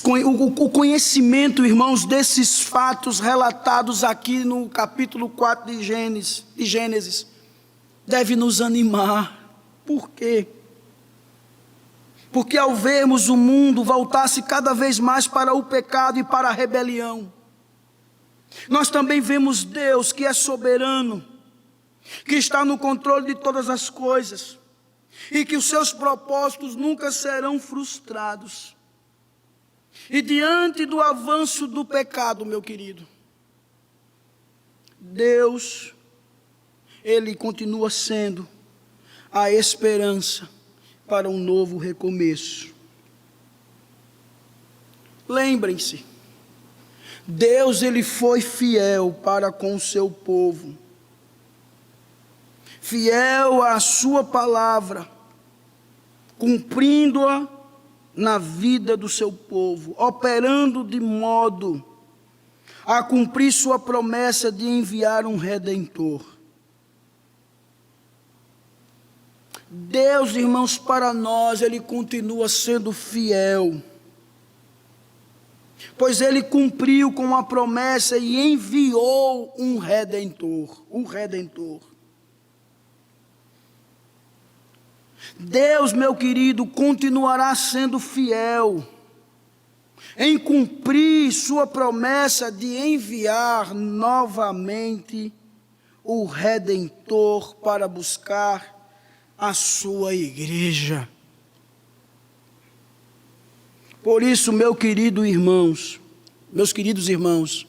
O conhecimento, irmãos, desses fatos relatados aqui no capítulo 4 de Gênesis deve nos animar. Por quê? Porque ao vermos o mundo voltar-se cada vez mais para o pecado e para a rebelião, nós também vemos Deus que é soberano, que está no controle de todas as coisas e que os seus propósitos nunca serão frustrados. E diante do avanço do pecado, meu querido, Deus, Ele continua sendo a esperança para um novo recomeço. Lembrem-se, Deus, Ele foi fiel para com o seu povo, fiel à sua palavra, cumprindo-a na vida do seu povo, operando de modo a cumprir sua promessa de enviar um Redentor. Deus, irmãos, para nós, Ele continua sendo fiel, pois Ele cumpriu com a promessa e enviou um Redentor, o Redentor. Deus, meu querido, continuará sendo fiel em cumprir sua promessa de enviar novamente o Redentor para buscar a sua igreja. Por isso, meus queridos irmãos,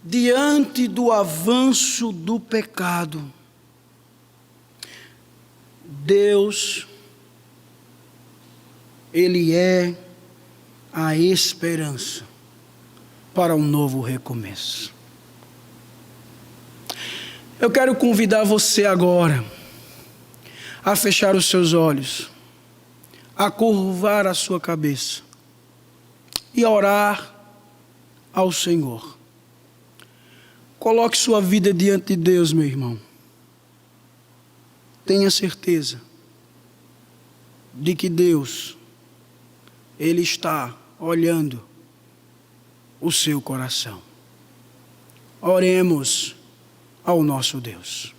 diante do avanço do pecado, Deus, Ele é a esperança para um novo recomeço. Eu quero convidar você agora a fechar os seus olhos, a curvar a sua cabeça e orar ao Senhor. Coloque sua vida diante de Deus, meu irmão. Tenha certeza de que Deus, Ele está olhando o seu coração. Oremos ao nosso Deus.